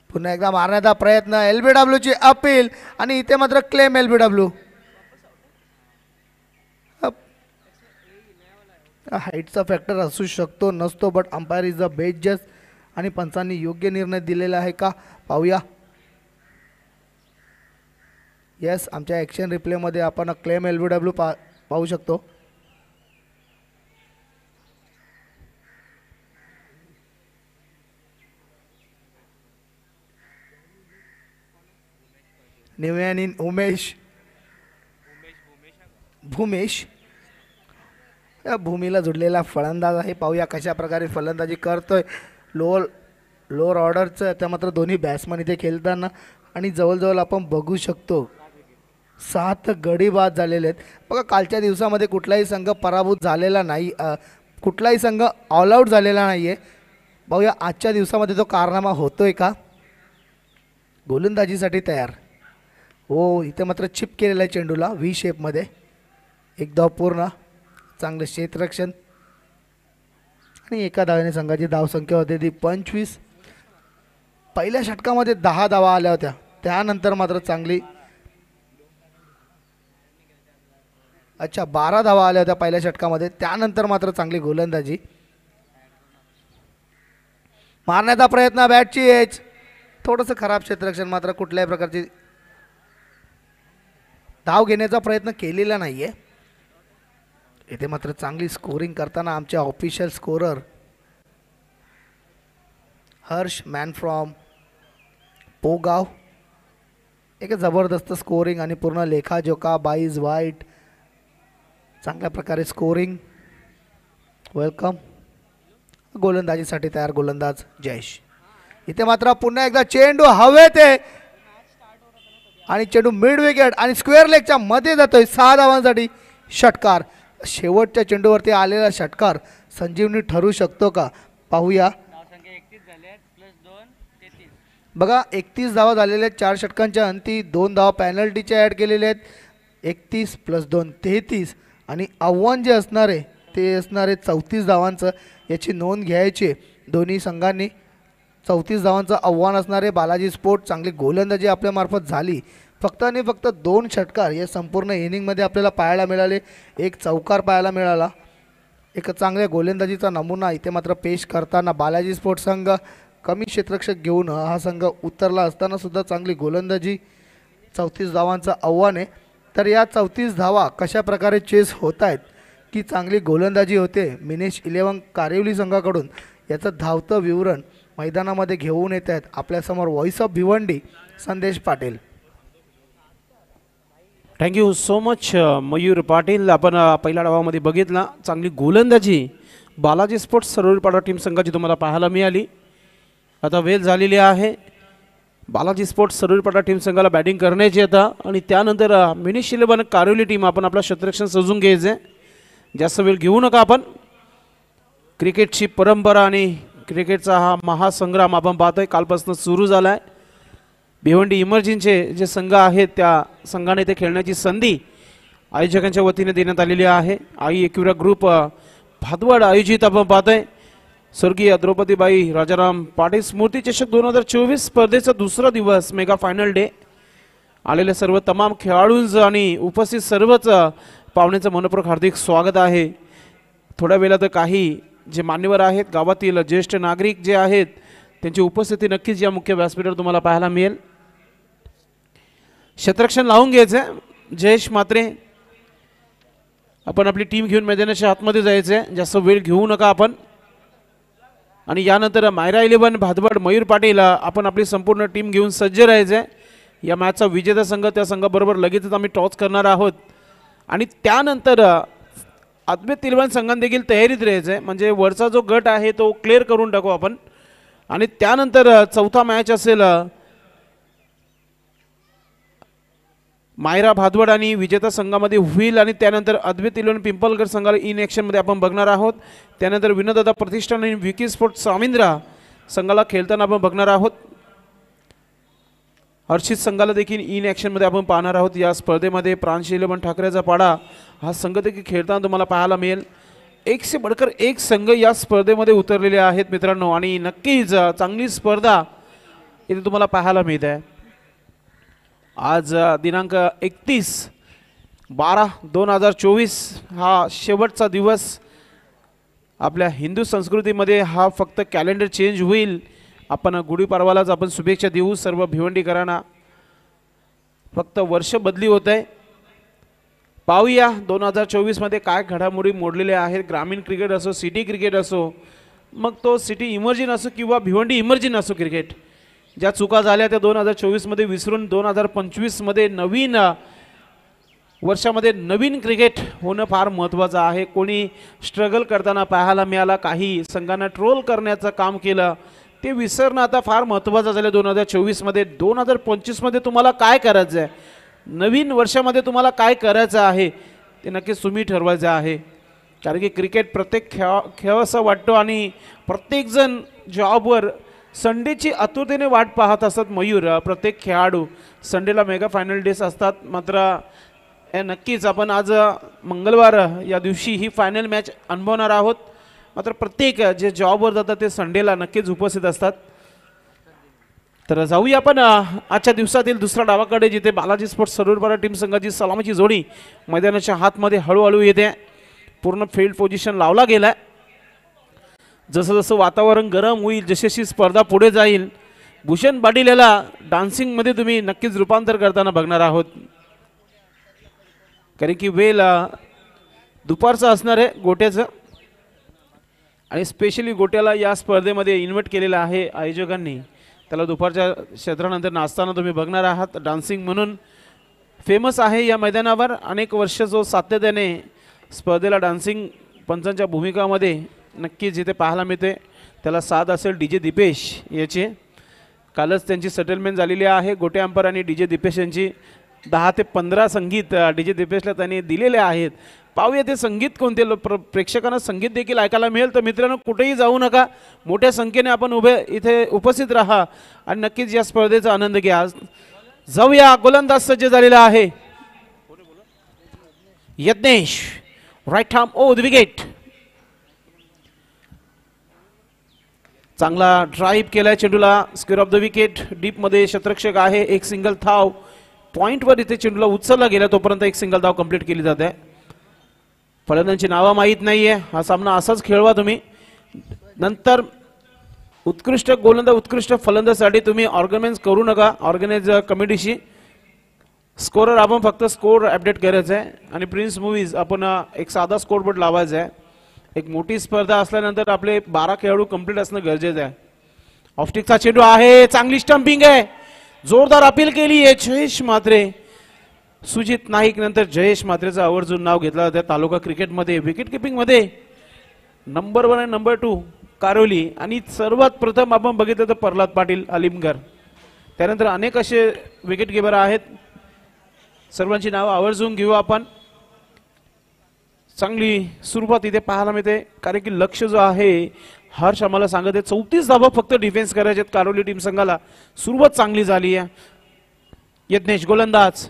पुन्हा एकदा मारण्याचा प्रयत्न. LBW ची अपील आणि इथे मात्र क्लेम LBW. हाईटचा फॅक्टर असू शकतो नसतो, but umpire is the best जज आणि पंचांनी योग्य निर्णय दिलेला आहे का पाहूया. येस, आमच्या ॲक्शन रिप्लेमध्ये आपण क्लेम LBW पाहू शकतो. निव्यानी उमेश भूमेश या भूमीला जुडलेला फलंदाज आहे. पाहूया कशा प्रकारे फलंदाजी करतोय. लोअर ऑर्डरचं त्या मात्र दोन्ही बॅट्समन इथे खेळताना आणि जवळजवळ आपण बघू शकतो 7 गडी बाद झालेले आहेत. बघा, कालच्या दिवसामध्ये कुठलाही संघ पराभूत झालेला नाही, कुठलाही संघ ऑल आऊट झालेला नाही आहे. पाहूया आजच्या दिवसामध्ये तो कारनामा होतोय का. गोलंदाजीसाठी तयार. हो, इथे मात्र चिप केलेला आहे चेंडूला व्ही शेपमध्ये. एक धाव पूर्ण. चांगलं क्षेत्ररक्षण आणि एका धावेने संघाची धावसंख्या होती ती 25. पहिल्या षटकामध्ये 10 धावा आल्या होत्या, त्यानंतर मात्र चांगली 12 धावा आल्या होत्या पहिल्या षटकामध्ये, त्यानंतर मात्र चांगली गोलंदाजी. मारण्याचा प्रयत्न, बॅटची एज, थोडंसं खराब क्षेत्ररक्षण, मात्र कुठल्याही प्रकारची धाव घेण्याचा प्रयत्न केलेला नाही आहे. इथे मात्र चांगली स्कोरिंग करताना आमचे official scorer Harsh man from Pogaon. एक जबरदस्त स्कोरिंग आणि पूर्ण लेखाजोखा, 22 वाईट, चांगल्या प्रकारे स्कोरिंग. वेलकम. गोलंदाजीसाठी तयार गोलंदाज जयेश. इथे मात्र पुन्हा एकदा चेंडू हवेत आहे आणि चेंडू मिड विकेट आणि स्क्वेअर लेगच्या मध्ये जातोय. 6 धावांसाठी षटकार. शेवटच्या चेंडूवरती आलेला षटकार संजीवनी ठरू शकतो का पाहूया. बघा, 31 धावा झालेल्या आहेत 4 षटकांच्या अंती. 2 धावा पॅनल्टीच्या ॲड केलेल्या आहेत. 31 + 2 33 आणि आव्हान जे असणार आहे ते असणार आहे 34 धावांचं. याची नोंद घ्यायची. दोन्ही संघांनी 34 धावांचं आव्हान असणार आहे. बालाजी स्पोर्ट चांगली गोलंदाजी आपल्यामार्फत झाली. फक्त आणि फक्त 2 षटकार या संपूर्ण इनिंगमध्ये आपल्याला पाहायला मिळाले. एक चौकार पाहायला मिळाला. एक चांगल्या गोलंदाजीचा नमुना इथे मात्र पेश करताना बालाजी स्पोर्ट संघ कमी क्षेत्ररक्षक घेऊन हा संघ उतरला असताना सुद्धा चांगली गोलंदाजी. 34 धावांचं आव्हान आहे. तर या 34 धावा कशा प्रकारे चेस होत आहेत की चांगली गोलंदाजी होते मिनेश 11 कारिवली संघाकडून, याचं धावतं विवरण मैदानामध्ये घेऊन येत आहेत आपल्यासमोर व्हॉइस ऑफ भिवंडी संदेश Patil. Thank you so much Mayur Patil. आपण पहिल्या डावामध्ये बघितला चांगली गोलंदाजी बालाजी स्पोर्ट्स सरोलीपाडा टीम संघाची तुम्हाला पाहायला मिळाली. आता वेळ झालेली आहे बालाजी स्पोर्ट्स सरोलीपाडा टीम संघाला बॅटिंग करण्याची आता आणि त्यानंतर मिनिश 11 कारिवली टीम आपण आपलं क्षेत्ररक्षण सजून घ्यायचं आहे. जास्त वेळ घेऊ नका. आपण क्रिकेटची परंपरा आणि क्रिकेटचा हा महासंग्राम आपण पाहतोय कालपासून सुरू झाला आहे. भिवंडी इमर्जिनचे जे संघ आहेत त्या संघाने इथे खेळण्याची संधी आयोजकांच्या वतीने देण्यात आलेली आहे. आई एकविरा ग्रुप भादवड आयोजित आपण पाहतोय स्वर्गीय द्रौपदीबाई राजाराम पाटील स्मृती चषक 2024 स्पर्धेचा दुसरा दिवस मेगा फायनल डे. आलेले सर्व तमाम खेळाडूंचं आणि उपस्थित सर्वच पाहुण्यांचं मनपूर्वक हार्दिक स्वागत आहे. थोड्या वेळात काही जे मान्यवर आहेत गावातील ज्येष्ठ नागरिक जे आहेत त्यांची उपस्थिती नक्कीच या मुख्य व्यासपीठावर तुम्हाला पाहायला मिळेल. क्षेत्ररक्षण लावून घ्यायचं. जयेश म्हात्रे आपण आपली टीम घेऊन मैदानाच्या आतमध्ये जायचं आहे. जास्त वेळ घेऊ नका आपण. आणि यानंतर मायरा 11 भादवड मयूर पाटील आपण आपली संपूर्ण टीम घेऊन सज्ज राहायचं आहे. या मॅचचा विजेता संघ त्या संघाबरोबर लगेचच आम्ही टॉस करणार आहोत. आणि त्यानंतर आदमे तिलवान संघाने देखील तयारीत राहायचं आहे. म्हणजे वरचा जो गट आहे तो क्लिअर करून टाकू आपण. आणि त्यानंतर चौथा मॅच असेल मायरा भादवड आणि विजेता संघामध्ये होईल. आणि त्यानंतर अद्वैत इलेवन पिंपलगड संघाला इन ॲक्शनमध्ये आपण बघणार आहोत. त्यानंतर विनोददादा प्रतिष्ठान आणि विकी स्पोर्ट्स सामिंद्रा संघाला खेळताना आपण बघणार आहोत. हर्षित संघाला देखील इन ॲक्शनमध्ये आपण पाहणार आहोत. या स्पर्धेमध्ये प्रांश इलेव्हन ठाकरेचा पाडा हा संघ देखील खेळताना तुम्हाला पाहायला मिळेल. एक से बडकर एक संघ या स्पर्धेमध्ये उतरलेले आहेत मित्रांनो, आणि नक्कीच चांगली स्पर्धा इथे तुम्हाला पाहायला मिळत आहे. आज दिनांक 31/12/2024 हा शेवटचा दिवस. आपल्या हिंदू संस्कृतीमध्ये हा फक्त कॅलेंडर चेंज होईल. आपण गुढीपाडवालाच आपण शुभेच्छा देऊ सर्व भिवंडीकरांना. फक्त वर्ष बदली होत आहे. पाहूया 2024 मध्ये काय घडामोडी मोडलेल्या आहेत. ग्रामीण क्रिकेट असो, सिटी क्रिकेट असो, मग तो सिटी इमर्जिन असो किंवा भिवंडी इमर्जिन असो, क्रिकेट ज्या चुका झाल्या त्या 2024 मध्ये विसरून 2025 मध्ये नवीन वर्षामध्ये नवीन क्रिकेट होणं फार महत्त्वाचं आहे. कोणी स्ट्रगल करताना पाहायला मिळाला, काही संघांना ट्रोल करण्याचं काम केलं, ते विसरणं आता फार महत्त्वाचं झालं 2024 मध्ये. 2025 मध्ये तुम्हाला काय करायचं आहे, नवीन वर्षामध्ये तुम्हाला काय करायचं आहे ते नक्कीच तुम्ही ठरवायचं आहे. कारण की क्रिकेट प्रत्येक खेळ असं वाटतो आणि प्रत्येकजण जॉबवर संडेची आतुरतेने वाट पाहत असतात. मयूर, प्रत्येक खेळाडू संडेला मेगा फायनल डेज असतात. मात्र नक्कीच आपण आज मंगळवार या दिवशी ही फायनल मॅच अनुभवणार आहोत. मात्र प्रत्येक जे जॉबवर जातात ते संडेला नक्कीच उपस्थित असतात. तर जाऊया आपण आजच्या दिवसातील दुसऱ्या डावाकडे, जिथे बालाजी स्पोर्ट्स सरूरपाडा टीम संघाची सलामीची जोडी मैदानाच्या हातमध्ये हळूहळू येते. पूर्ण फील्ड पोझिशन लावला गेलाय. जसं जसं वातावरण गरम होईल, जशी स्पर्धा पुढे जाईल, भूषण पाटील याला डान्सिंगमध्ये तुम्ही नक्कीच रूपांतर करताना बघणार आहोत. कारण की वेळ दुपारचं असणार आहे गोट्याचं, आणि स्पेशली गोट्याला या स्पर्धेमध्ये इन्व्हाइट केलेलं आहे आयोजकांनी. त्याला दुपारच्या क्षेत्रानंतर नाचताना तुम्ही बघणार आहात. डान्सिंग म्हणून फेमस आहे या मैदानावर. अनेक वर्ष जो सातत्याने स्पर्धेला डान्सिंग पंचांच्या भूमिकामध्ये नक्कीच जिथे पाहायला मिळते, त्याला साथ असेल DJ दीपेश याची. कालच त्यांची सेटलमेंट झालेली आहे. गोटे अंपर आणि DJ दीपेश यांची 10 ते 15 संगीत DJ दीपेशला त्यांनी दिलेले आहेत. पाहूया ते संगीत कोणते. प्रेक्षकांना संगीत देखील ऐकायला मिळेल. तर मित्रांनो, कुठेही जाऊ नका, मोठ्या संख्येने आपण इथे उपस्थित राहा आणि नक्कीच या स्पर्धेचा आनंद घ्या. जाऊया. गोलंदाज सज्ज झालेला आहे. Yagnesh, right arm over the wicket. चांगला ड्राईव्ह केलाय चेंडूला, square off the wicket. Deep मध्ये क्षेत्ररक्षक आहे. एक सिंगल धाव पॉइंटवर इथे चेंडूला उचलला गेला, तोपर्यंत एक सिंगल धाव कंप्लीट केली जाते. फलंदाजांची नावं माहीत नाहीये. हा सामना असाच खेळवा तुम्ही. नंतर उत्कृष्ट गोलंदाज, उत्कृष्ट फलंदाजासाठी तुम्ही ऑर्गनाइज करू नका ऑर्गनाइज कमिटीशी. स्कोरर आपण फक्त स्कोर अपडेट करायचं आहे. आणि प्रिन्स मूवीज आपण एक साधा स्कोर बोर्ड लावायचा आहे. एक मोठी स्पर्धा असल्यानंतर आपले 12 खेळाडू कंप्लीट असणं गरजेचं आहे. ऑफस्टिकचा चेंडू आहे, चांगली स्टंपिंग आहे, जोरदार अपील केली आहे जयेश म्हात्रे. सुजित नाईक नंतर जयेश म्हात्रेचं आवर्जून नाव घेतलं जातं तालुका क्रिकेटमध्ये. विकेट किपिंग मध्ये नंबर 1 आणि नंबर 2 कारोली, आणि सर्वात प्रथम आपण बघितलं तर प्रल्हाद पाटील अलिमगर. त्यानंतर अनेक असे विकेट कीपर आहेत. सर्वांची नावं आवर्जून घेऊ आपण. चांगली सुरुवात इथे पाहायला मिळते, कारण की लक्ष जो आहे हर्ष आम्हाला सांगत आहे 34 धावा फक्त डिफेन्स करायचे आहेत कारोली टीम संघाला. सुरुवात चांगली झाली आहे. यज्ञेश गोलंदाज,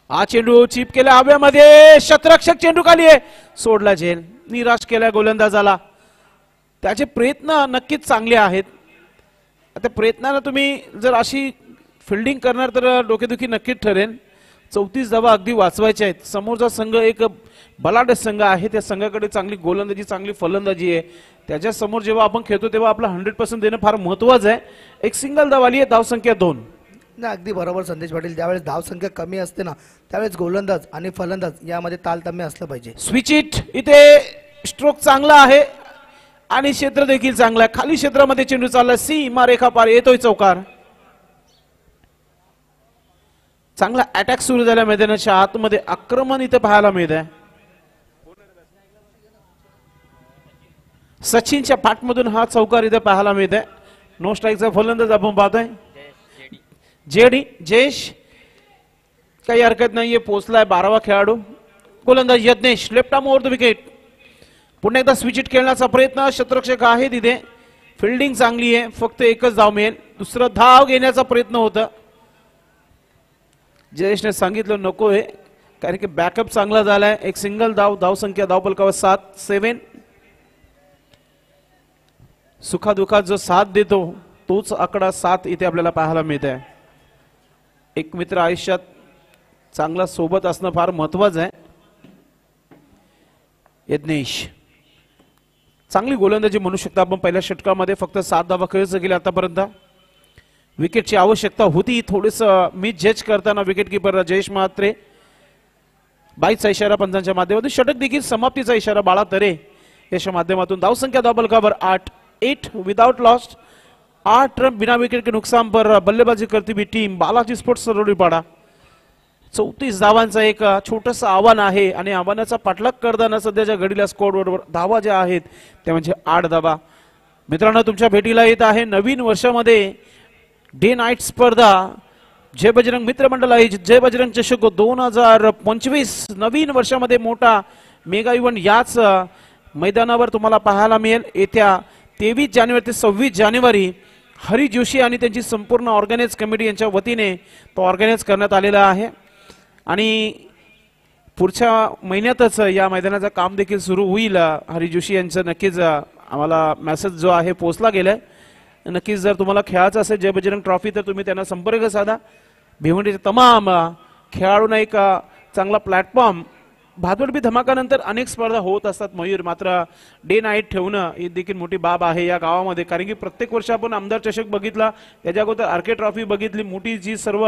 हा चेंडू चिप केला हव्यामध्ये, क्षेत्ररक्षक चेंडू खाली आहे, सोडला झेल. निराश केला गोलंदाजाला. त्याचे प्रयत्न नक्कीच चांगले आहेत. आता प्रयत्नानं तुम्ही जर अशी फिल्डिंग करणार तर डोकेदुखी नक्कीच ठरेल. 34 धावा अगदी वाचवायच्या आहेत. समोरचा संघ एक बलाढ्य संघ आहे. त्या संघाकडे चांगली गोलंदाजी, चांगली फलंदाजी आहे. त्याच्या समोर जेव्हा आपण खेळतो तेव्हा आपला 100% देणं फार महत्त्वाचं आहे. एक सिंगल धाव आली आहे, धावसंख्या 2. ना अगदी बरोबर संदेश पाटील. ज्यावेळेस धावसंख्या कमी असते ना, त्यावेळेस गोलंदाज आणि फलंदाज यामध्ये तालतम्य असलं पाहिजे. Switch it. इथे स्ट्रोक चांगला आहे आणि क्षेत्र देखील चांगला आहे. खाली क्षेत्रामध्ये चेंडू चालला, सीमा रेखा पार, येतोय चौकार. चांगला अटॅक सुरू झाला मैदानाच्या आतमध्ये. आक्रमण इथे पाहायला मिळत आहे. सचिनच्या पाठमधून हा चौकार इथे पाहायला मिळत आहे. नो स्ट्राईकचा फलंदाज आपण पाहतोय जेडी जयेश. काही हरकत नाहीये, पोहोचलाय 12वा खेळाडू. गोलंदाज Yagnesh, left arm over the wicket. पुन्हा एकदा स्विच इट खेळण्याचा प्रयत्न. क्षेत्ररक्षक आहे तिथे, फिल्डिंग चांगली आहे, फक्त एकच धाव मिळेल. दुसरं धाव घेण्याचा प्रयत्न होता, जयेशने सांगितलं नको आहे कारण की बॅकअप चांगला झालाय. एक सिंगल धाव, धावसंख्या धावफलकावर 7. सुखादुखात जो साथ देतो तोच आकडा 7 इथे आपल्याला पाहायला मिळत आहे. एक मित्र आयुष्यात चांगला सोबत असणं फार महत्वाचं आहे. यज्ञेश चांगली गोलंदाजी म्हणू शकता आपण. पहिल्या षटकामध्ये फक्त 7 धावा खर्च केल्या आतापर्यंत. विकेटची आवश्यकता होती थोडीस मी जज करताना विकेट किपर जयेश म्हात्रे. 22चा इशारा पंचांच्या माध्यमातून. षटक देखील समाप्तीचा इशारा बाळा तरे याच्या माध्यमातून. धावसंख्या धावफलकावर 8 विदाउट लॉस्ट. 8 रन बिना विकेट के नुकसान पर बल्लेबाजी करती हुई टीम बालाजी स्पोर्ट्स सरोडीपाडा. 34 धावांचा एक छोटस आव्हान आहे आणि आव्हानाचा पाठलाग करताना सध्याच्या घडीला स्कोअरवर धावा ज्या आहेत त्या म्हणजे 8 धावा. मित्रांनो तुमच्या भेटीला येत आहे नवीन वर्षामध्ये डे नाईट स्पर्धा जय बजरंग मित्र मंडळ आहे. जय बजरंग चषक 2025 नवीन वर्षामध्ये मोठा मेगा इव्हेंट याच मैदानावर तुम्हाला पाहायला मिळेल. येत्या 23 जानेवारी ते 26 जानेवारी हरी जोशी आणि त्यांची संपूर्ण ऑर्गनाइज कमिटी यांच्या वतीने तो ऑर्गनाइज करण्यात आलेला आहे आणि पुढच्या महिन्यातच या मैदानाचं काम देखील सुरू होईल. हरी जोशी यांचं नक्कीच आम्हाला मेसेज जो आहे पोहोचला गेलाय. नक्कीच जर तुम्हाला खेळायचं असेल जय बजरंग ट्रॉफी तर तुम्ही त्यांना संपर्क साधा. भिवंडीचे तमाम खेळाडूंना एक चांगला प्लॅटफॉर्म. भादवडबी धमाकानंतर अनेक स्पर्धा होत असतात मयूर, मात्र डे नाईट ठेवणं ही देखील मोठी बाब आहे या गावामध्ये. कारण की प्रत्येक वर्षी आपण आमदार चषक बघितला, त्याच्या अगोदर आरके ट्रॉफी बघितली, मोठी जी सर्व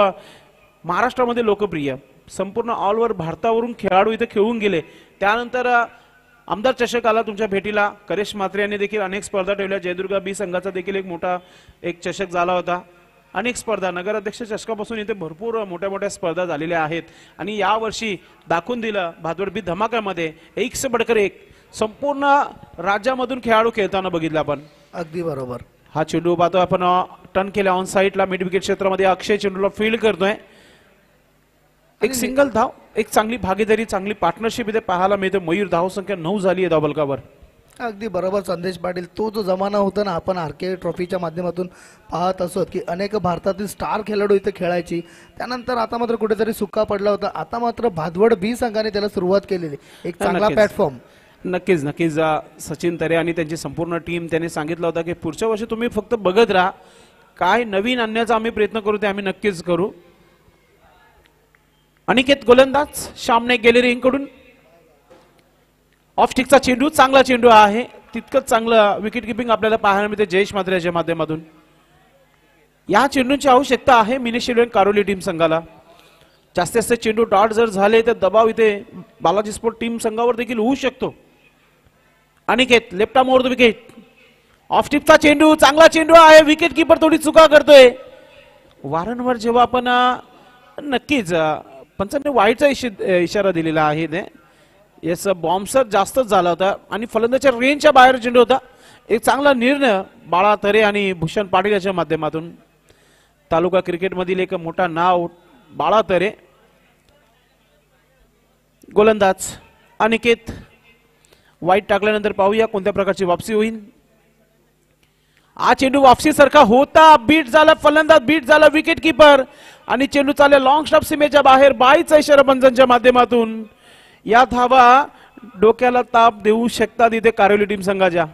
महाराष्ट्रामध्ये लोकप्रिय संपूर्ण ऑल ओव्हर भारतावरून खेळाडू इथे खेळून गेले. त्यानंतर आमदार चषक आला तुमच्या भेटीला. करेश म्हात्रे यांनी देखील अनेक स्पर्धा ठेवल्या. जयदुर्गा बी संघाचा देखील एक मोठा एक चषक झाला होता. अनेक स्पर्धा नगराध्यक्ष चषकापासून इथे भरपूर मोठ्या मोठ्या स्पर्धा झालेल्या आहेत आणि यावर्षी दाखवून दिलं भादवडबी धमाक्यामध्ये एक से बडकर एक संपूर्ण राज्यामधून खेळाडू खेळताना बघितलं आपण. अगदी बरोबर. हा चेंडू पाहतो आपण टर्न केला ऑन साईडला मिड विकेट क्षेत्रामध्ये. अक्षय चेंडूला फील्ड करतोय. एक सिंगल धाव, एक चांगली भागीदारी, चांगली पार्टनरशिप इथे पाहायला मिळते. मयूर धावसंख्या 9 झाली आहे धावफलकावर. अगदी बरोबर संदेश पाटील. तो जो जमाना होता ना आपण आरके ट्रॉफीच्या माध्यमातून पाहत असत की अनेक भारतातील स्टार खेळाडू इथे खेळायची. त्यानंतर आता मात्र कुठेतरी सुक्का पडला होता. आता मात्र भादवड बी संघाने त्याला सुरुवात केलेली एक चांगला प्लॅटफॉर्म. नक्कीच नक्कीच सचिन तरे आणि त्यांची संपूर्ण टीम त्यांनी सांगितलं होतं की पुढच्या वर्षी तुम्ही फक्त बघत राहा, काय नवीन आणण्याचा आम्ही प्रयत्न करू ते आम्ही नक्कीच करू. अनिकेत गोलंदाज सामने गॅलरीकडून. ऑफ स्टिकचा चेंडू, चांगला चेंडू आहे. तितकंच चांगलं विकेट किपिंग आपल्याला पाहायला मिळते जयेश म्हात्रेच्या माध्यमातून. या चेंडूची आवश्यकता आहे मिनी शेड्यूल कारोली टीम संघाला. जास्तीत जास्त चेंडू डॉट जर झाले तर दबाव इथे बालाजी स्पोर्ट टीम संघावर देखील होऊ शकतो. Aniket left arm over the wicket. Off स्टिकचा चेंडू, चांगला चेंडू आहे. विकेट किपर थोडी चुका करतोय. वारंवार जेव्हा आपण नक्कीच पंचांनी वाईटचा इशारा दिलेला आहे. याच बॉम्बसर जास्तच झाला होता आणि फलंदाच्या रेंजच्या बाहेर चेंडू होता. एक चांगला निर्णय बाळा तरे आणि भूषण पाटील याच्या माध्यमातून. तालुका क्रिकेट मधील एक मोठा नाव बाळा तरे. गोलंदाज अनिकेत. वाईट टाकल्यानंतर पाहूया कोणत्या प्रकारची वापसी होईल. हा चेंडू वापसी सारखा होता. बीट झाला फलंदाज, बीट झाला विकेट किपर आणि चेंडू चालला लॉंग स्टॉप सीमेच्या बाहेर. 22चा इशारा पंचांच्या माध्यमातून. या धावा डोक्याला ताप देऊ शकतात इथे कारोली टीम संघाच्या.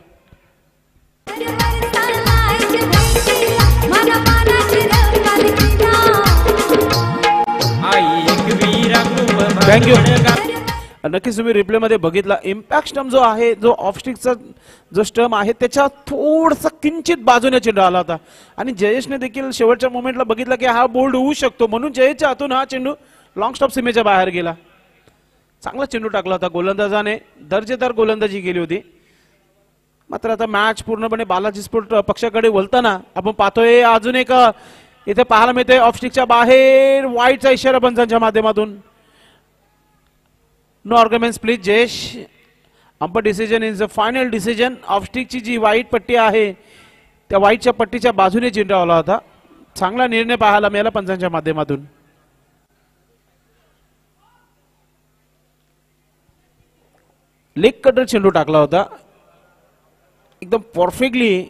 थँक्यू. नक्कीच तुम्ही रिप्ले मध्ये बघितला इम्पॅक्ट स्टंप जो आहे, जो ऑफ स्टिकचा जो स्टंप आहे त्याच्या थोडसा किंचित बाजूने चेंडू आला होता आणि जयेशने देखील शेवटच्या मोमेंटला बघितला की हा बोल्ड होऊ शकतो म्हणून जयेशच्या हातून हा चेंडू लॉंग स्टॉप सीमेच्या बाहेर गेला. चांगला चेंडू टाकला होता गोलंदाजाने. दर्जेदार गोलंदाजी केली होती. मात्र आता मॅच पूर्णपणे बालाजी स्पोर्ट पक्षाकडे वळताना आपण पाहतोय. अजून एक इथे पाहायला मिळते ऑफ स्टिकच्या बाहेर वाईटचा इशारा पंचांच्या माध्यमातून. No arguments please Jayesh. Umpire decision is the final decision. Off स्टिकची जी वाईट पट्टी आहे त्या वाईटच्या पट्टीच्या बाजूने चेंडू आला होता. चांगला निर्णय पाहायला मिळाला पंचांच्या माध्यमातून. लेग कटर चेंडू टाकला होता एकदम परफेक्टली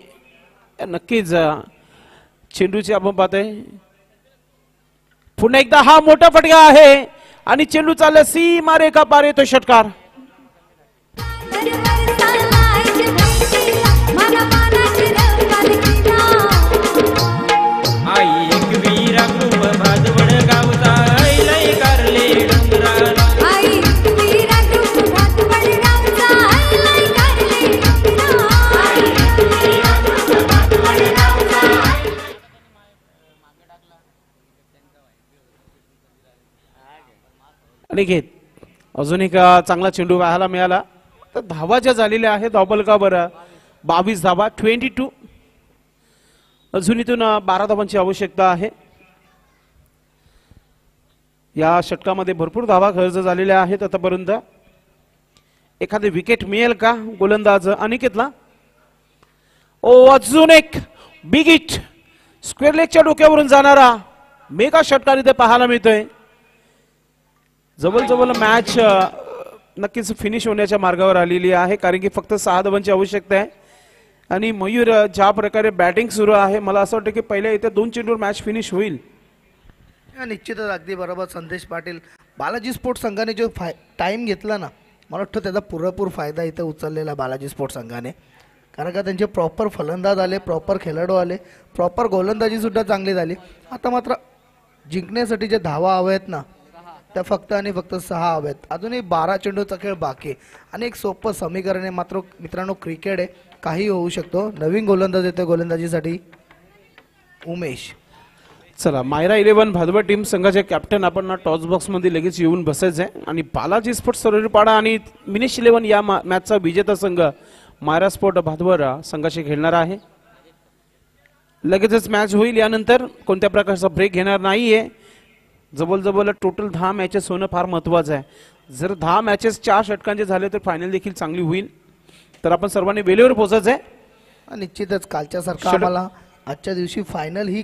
नक्कीच चेंडूची आपण पाहतोय पुन्हा एकदा हा मोठा फटका आहे आणि चेंडू चालला सीमा रेखा पार येतो षटकार. आई एक वीरा खूप भादवड गावचा लय कारले डोंगराला. अनिकेत अजून एक चांगला चेंडू पाहायला मिळाला. तर धावा ज्या झालेल्या आहेत धावपलका बरं 22 धावा 22. अजून इथून 12 धावांची आवश्यकता आहे. या षटकामध्ये भरपूर धावा खर्च झालेल्या आहेत आतापर्यंत. एखादी विकेट मिळेल का गोलंदाज अनिकेतला. ओ अजून एक बिग हिट स्क्वेअर लेगच्या डोक्यावरून जाणारा मेगा षटकार इथे पाहायला मिळतोय. जवळ मॅच नक्कीच फिनिश होण्याच्या मार्गावर आलेली आहे कारण की फक्त 6 धावांची आवश्यकता आहे. आणि मयूर ज्या प्रकारे बॅटिंग सुरू आहे मला असं वाटतं की पहिल्या इथे 2 चेंडूवर मॅच फिनिश होईल. निश्चितच अगदी बरोबर संदेश पाटील. बालाजी स्पोर्ट्स संघाने जो टाईम घेतला ना मला वाटतं त्याचा पुरेपूर फायदा इथे उचललेला बालाजी स्पोर्ट्स संघाने. कारण का त्यांचे प्रॉपर फलंदाज आले, प्रॉपर खेळाडू आले, प्रॉपर गोलंदाजीसुद्धा चांगली झाली. आता मात्र जिंकण्यासाठी जे धावा हव्या आहेत ना त्या फक्त आणि फक्त 6 हव्या आहेत. अजूनही 12 चेंडूचा खेळ बाकी आहे आणि एक सोपं समीकरण आहे. मात्र मित्रांनो क्रिकेट आहे, काही होऊ शकतो. नवीन गोलंदाज येतो गोलंदाजीसाठी उमेश. चला मायरा 11 भादवड टीम संघाचे कॅप्टन आपण टॉस बॉक्स मध्ये लगेच येऊन बसायचं आहे. आणि बालाजी स्पोर्ट्स सरोरीपाडा आणि मिनिश 11 या मॅचचा विजेता संघ मायरा स्पोर्ट भादवड संघाशी खेळणार आहे. लगेचच मॅच होईल. यानंतर कोणत्या प्रकारचा ब्रेक घेणार नाहीये. जवळ टोटल 10 मॅचेस होणं फार महत्वाचं आहे. जर 10 मॅचेस 4 षटकांचे झाले तर फायनल देखील चांगली होईल. तर आपण सर्वांनी वेळेवर पोहोचायचं आहे. निश्चितच कालच्या सारखं आम्हाला आजच्या दिवशी फायनल ही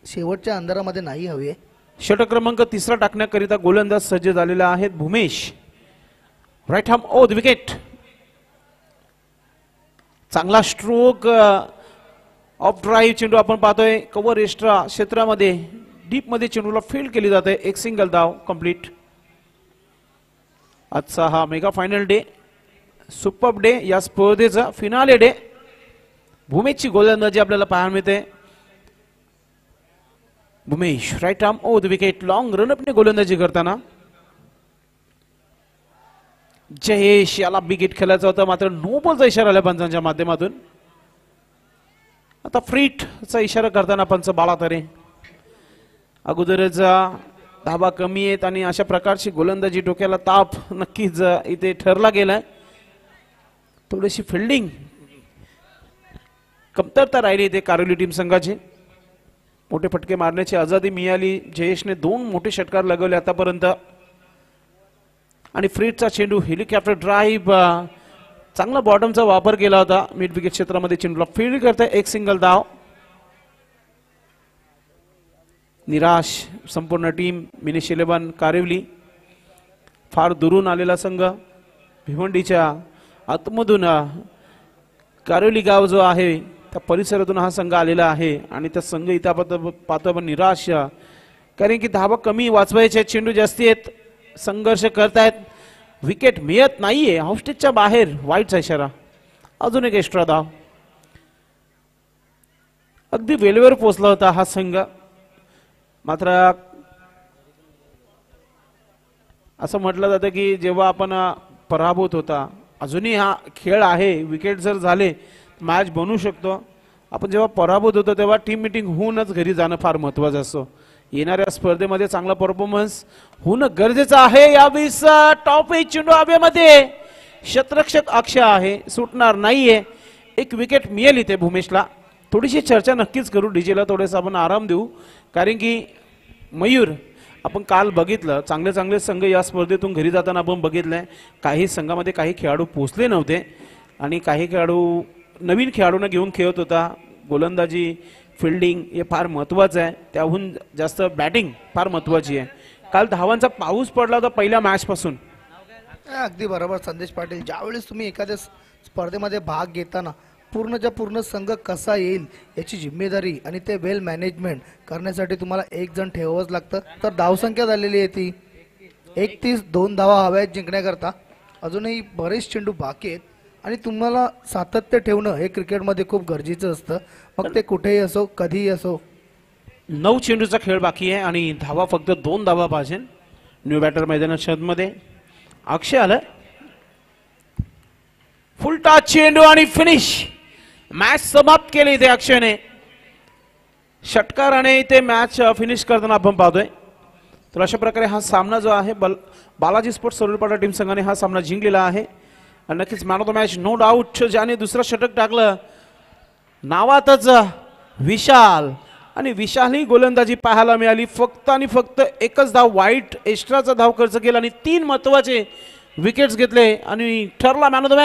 शेवटच्या अंधारामध्ये नाही हवी आहे. षटक क्रमांक 3 टाकण्याकरिता गोलंदाज सज्ज झालेला आहेत Bhumesh. Right arm over the wicket. चांगला स्ट्रोक ऑफ ड्राईव्ह चेंडू आपण पाहतोय. कव्हर एक्स्ट्रा क्षेत्रामध्ये डीप मध्ये चेंडूला फील्ड केली जाते. एक सिंगल धाव कंप्लीट. आजचा हा mega final day super day या स्पर्धेचा फिनाले डे. भूमेशची गोलंदाजी आपल्याला पाहायला मिळते. Bhumesh right arm over the wicket. Long रनअपने गोलंदाजी करताना जयेश याला बिग हिट खेळायचा होता मात्र नो बॉलचा इशारा आला पंचांच्या माध्यमातून. आता फ्रीटचा इशारा करताना पंच बाळा तरे. अगोदरच धाबा कमी आहेत आणि अशा प्रकारची गोलंदाजी डोक्याला ताप नक्कीच इथे ठरला गेलाय. थोडीशी फिल्डिंग कमतरता राहिली इथे कारोली टीम संघाची. मोठे फटके मारण्याची आजादी मिळाली. जयेशने 2 मोठे षटकार लगवले आतापर्यंत. आणि फ्रीटचा चेंडू हेलिकॉप्टर ड्राईव्ह चांगला बॉटमचा वापर केला होता. मिड विकेट क्षेत्रामध्ये चेंडूला फील्ड करताय. एक सिंगल धाव. निराश संपूर्ण टीम. मिनिश 11 कारिवली फार दुरून आलेला संघ. भिवंडीच्या आतमधून कारिवली गाव जो आहे त्या परिसरातून हा संघ आलेला आहे. आणि त्या संघ इथं पाहतो आपण निराश कारण की धावा कमी वाचवायचे आहेत, चेंडू जास्ती आहेत, संघर्ष करतायत, विकेट मिळत नाहीये. हाऊसस्टेजच्या बाहेर वाईटचा इशारा. अजून एक एक्स्ट्रा धाव. अगदी वेळेवर पोहोचला होता हा संघ. मात्र असं म्हटलं जातं की जेव्हा आपण पराभूत होता अजूनही हा खेळ आहे. विकेट जर झाले मॅच बनू शकतो. आपण जेव्हा पराभूत होतो तेव्हा टीम मीटिंग होऊनच घरी जाणं फार महत्वाचं असतं. येणाऱ्या स्पर्धेमध्ये चांगला परफॉर्मन्स होणं गरजेचं आहे. यावेळेस टॉप एज चेंडू हवेमध्ये शतरक्षक अक्षय आहे, सुटणार नाहीये. एक विकेट मिळेल इथे भूमेशला. थोडीशी चर्चा नक्कीच करू. डीजेला थोडेसा आपण आराम देऊ कारण की मयूर आपण काल बघितलं चांगले चांगले संघ या स्पर्धेतून घरी जाताना आपण बघितलंय. काही संघामध्ये काही खेळाडू पोहोचले नव्हते आणि काही खेळाडू नवीन खेळाडूंना घेऊन खेळत होता. गोलंदाजी फिल्डिंग हे फार महत्वाचं आहे. त्याहून जास्त बॅटिंग फार महत्वाची आहे. काल धावांचा पाऊस पडला होता पहिल्या मॅच पासून. अगदी बरोबर संदेश पाटील. ज्यावेळेस तुम्ही एखाद्या स्पर्धेमध्ये भाग घेताना पूर्णच्या पूर्ण संघ कसा येईल याची जिम्मेदारी आणि ते वेल मॅनेजमेंट करण्यासाठी तुम्हाला एक जण ठेवावंच लागतं. तर धावसंख्या झालेली आहे ती 31. 2 धावा हव्या आहेत जिंकण्याकरता. अजूनही बरेच चेंडू बाकी आहेत आणि तुम्हाला सातत्य ठेवणं हे क्रिकेटमध्ये खूप गरजेचं असतं. मग ते कुठेही असो कधीही असो. 9 चेंडूचा खेळ बाकी आहे आणि धावा फक्त 2 धावा पाहिजे. न्यू बॅटर मैदानात मध्ये अक्षय आलं. फुल टच चेंडू आणि फिनिश. मॅच समाप्त केली इथे अक्षयने. षटकाराने इथे मॅच फिनिश करताना आपण पाहतोय. तर अशा प्रकारे हा सामना जो आहे बालाजी स्पोर्ट्स सरुलपाटा टीम संघाने हा सामना जिंकलेला आहे. आणि नक्कीच man of the match no doubt ज्याने दुसरं षटक टाकलं नावातच विशाल. आणि विशालही गोलंदाजी पाहायला मिळाली. फक्त आणि फक्त एकच धाव वाईट एक्स्ट्राचा धाव खर्च केला आणि 3 महत्वाचे विकेट्स घेतले आणि ठरला मॅन ऑफ द मॅच.